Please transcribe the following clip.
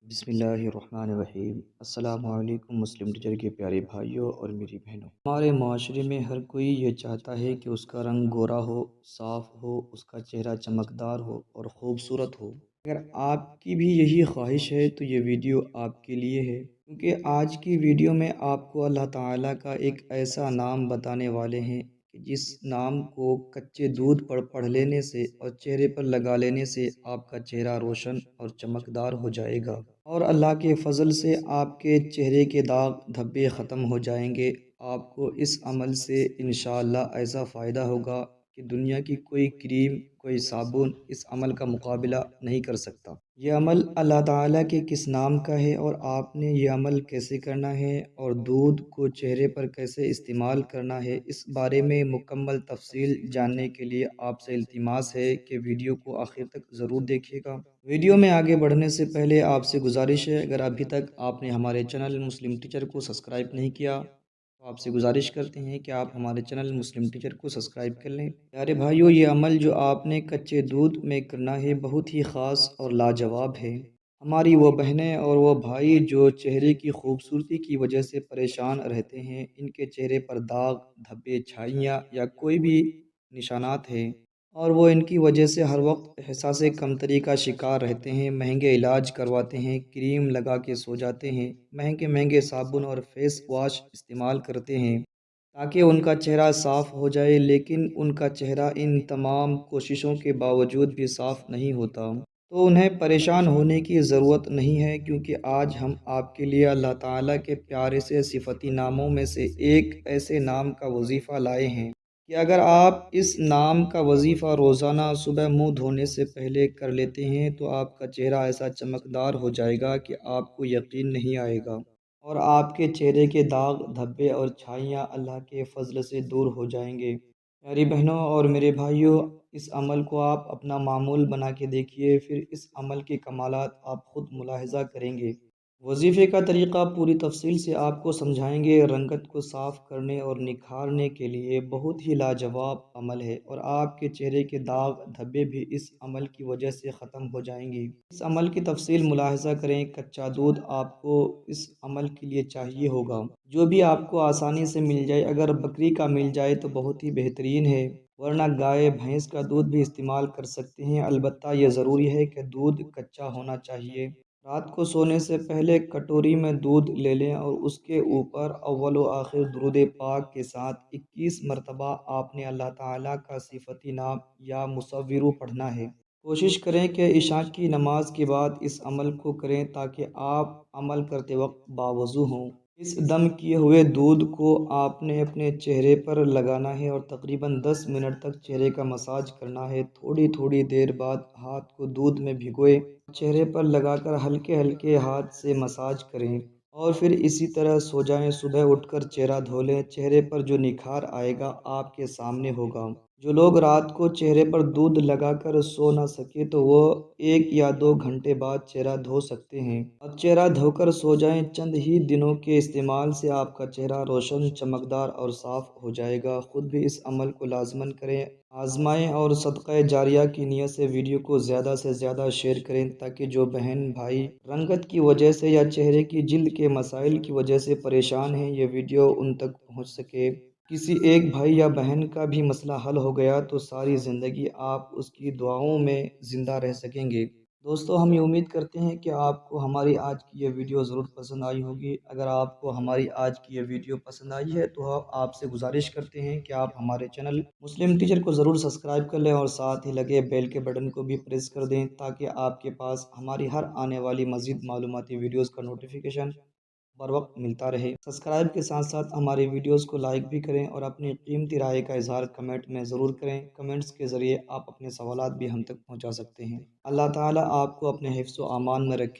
بسم اللہ الرحمن الرحیم۔ السلام علیکم مسلم ٹیچر کے پیارے بھائیوں اور میری بہنوں۔ ہمارے معاشرے میں ہر کوئی یہ چاہتا ہے کہ اس کا رنگ گورا ہو، صاف ہو، اس کا چہرہ چمکدار ہو اور خوبصورت ہو۔ اگر آپ کی بھی یہی خواہش ہے تو یہ ویڈیو آپ کے لیے ہے، کیونکہ آج کی ویڈیو میں آپ کو اللہ تعالیٰ کا ایک ایسا نام بتانے والے ہیں کہ جس نام کو کچے دودھ پر پڑھ لینے سے اور چہرے پر لگا لینے سے آپ کا چہرہ روشن اور چمکدار ہو جائے گا، اور اللہ کے فضل سے آپ کے چہرے کے داغ دھبے ختم ہو جائیں گے۔ آپ کو اس عمل سے انشاءاللہ ایسا فائدہ ہوگا کہ دنیا کی کوئی کریم، کوئی صابن اس عمل کا مقابلہ نہیں کر سکتا۔ یہ عمل اللہ تعالیٰ کے کس نام کا ہے اور آپ نے یہ عمل کیسے کرنا ہے اور دودھ کو چہرے پر کیسے استعمال کرنا ہے، اس بارے میں مکمل تفصیل جاننے کے لیے آپ سے التماس ہے کہ ویڈیو کو آخر تک ضرور دیکھیے گا۔ ویڈیو میں آگے بڑھنے سے پہلے آپ سے گزارش ہے، اگر ابھی تک آپ نے ہمارے چینل مسلم ٹیچر کو سبسکرائب نہیں کیا تو آپ سے گزارش کرتے ہیں کہ آپ ہمارے چینل مسلم ٹیچر کو سبسکرائب کر لیں۔ پیارے بھائیو، یہ عمل جو آپ نے کچے دودھ میں کرنا ہے بہت ہی خاص اور لاجواب ہے۔ ہماری وہ بہنیں اور وہ بھائی جو چہرے کی خوبصورتی کی وجہ سے پریشان رہتے ہیں، ان کے چہرے پر داغ، دھبے، چھائیاں یا کوئی بھی نشانات ہیں اور وہ ان کی وجہ سے ہر وقت احساس کمتری کا شکار رہتے ہیں، مہنگے علاج کرواتے ہیں، کریم لگا کے سو جاتے ہیں، مہنگے مہنگے صابن اور فیس واش استعمال کرتے ہیں تاکہ ان کا چہرہ صاف ہو جائے، لیکن ان کا چہرہ ان تمام کوششوں کے باوجود بھی صاف نہیں ہوتا۔ تو انہیں پریشان ہونے کی ضرورت نہیں ہے، کیونکہ آج ہم آپ کے لیے اللہ تعالیٰ کے پیارے سے صفتی ناموں میں سے ایک ایسے نام کا وظیفہ لائے ہیں کہ اگر آپ اس نام کا وظیفہ روزانہ صبح منہ دھونے سے پہلے کر لیتے ہیں تو آپ کا چہرہ ایسا چمکدار ہو جائے گا کہ آپ کو یقین نہیں آئے گا، اور آپ کے چہرے کے داغ، دھبے اور چھائیاں اللہ کے فضل سے دور ہو جائیں گے۔ پیاری بہنوں اور میرے بھائیوں، اس عمل کو آپ اپنا معمول بنا کے دیکھیے، پھر اس عمل کے کمالات آپ خود ملاحظہ کریں گے۔ وظیفے کا طریقہ پوری تفصیل سے آپ کو سمجھائیں گے۔ رنگت کو صاف کرنے اور نکھارنے کے لیے بہت ہی لاجواب عمل ہے، اور آپ کے چہرے کے داغ دھبے بھی اس عمل کی وجہ سے ختم ہو جائیں گے۔ اس عمل کی تفصیل ملاحظہ کریں۔ کچا دودھ آپ کو اس عمل کے لیے چاہیے ہوگا، جو بھی آپ کو آسانی سے مل جائے۔ اگر بکری کا مل جائے تو بہت ہی بہترین ہے، ورنہ گائے بھینس کا دودھ بھی استعمال کر سکتے ہیں، البتہ یہ ضروری ہے کہ دودھ کچا ہونا چاہیے۔ رات کو سونے سے پہلے کٹوری میں دودھ لے لیں اور اس کے اوپر اول و آخر درود پاک کے ساتھ 21 مرتبہ آپ نے اللہ تعالیٰ کا صفتی نام یا مصورو پڑھنا ہے۔ کوشش کریں کہ عشاء کی نماز کے بعد اس عمل کو کریں تاکہ آپ عمل کرتے وقت باوضو ہوں۔ اس دم کیے ہوئے دودھ کو آپ نے اپنے چہرے پر لگانا ہے اور تقریباً 10 منٹ تک چہرے کا مساج کرنا ہے۔ تھوڑی تھوڑی دیر بعد ہاتھ کو دودھ میں بھگوئے چہرے پر لگا کر ہلکے ہلکے ہاتھ سے مساج کریں، اور پھر اسی طرح سو جائیں۔ صبح اٹھ کر چہرہ دھو لیں، چہرے پر جو نکھار آئے گا آپ کے سامنے ہوگا۔ جو لوگ رات کو چہرے پر دودھ لگا کر سو نہ سکے تو وہ 1 یا 2 گھنٹے بعد چہرہ دھو سکتے ہیں۔ اب چہرہ دھو کر سو جائیں۔ چند ہی دنوں کے استعمال سے آپ کا چہرہ روشن، چمکدار اور صاف ہو جائے گا۔ خود بھی اس عمل کو لازماً کریں، آزمائیں اور صدقہ جاریہ کی نیت سے ویڈیو کو زیادہ سے زیادہ شیئر کریں تاکہ جو بہن بھائی رنگت کی وجہ سے یا چہرے کی جلد کے مسائل کی وجہ سے پریشان ہیں، یہ ویڈیو ان تک پہنچ سکے۔ کسی ایک بھائی یا بہن کا بھی مسئلہ حل ہو گیا تو ساری زندگی آپ اس کی دعاؤں میں زندہ رہ سکیں گے۔ دوستو، ہم یہ امید کرتے ہیں کہ آپ کو ہماری آج کی یہ ویڈیو ضرور پسند آئی ہوگی۔ اگر آپ کو ہماری آج کی یہ ویڈیو پسند آئی ہے تو آپ سے گزارش کرتے ہیں کہ آپ ہمارے چینل مسلم ٹیچر کو ضرور سبسکرائب کر لیں اور ساتھ ہی لگے بیل کے بٹن کو بھی پریس کر دیں تاکہ آپ کے پاس ہماری ہر آنے والی مزید معلوماتی ویڈیوز کا نوٹیفیکیشن بر وقت ملتا رہے۔ سبسکرائب کے ساتھ ساتھ ہماری ویڈیوز کو لائک بھی کریں اور اپنی قیمتی رائے کا اظہار کمنٹ میں ضرور کریں۔ کمنٹس کے ذریعے آپ اپنے سوالات بھی ہم تک پہنچا سکتے ہیں۔ اللہ تعالیٰ آپ کو اپنے حفظ و امان میں رکھے۔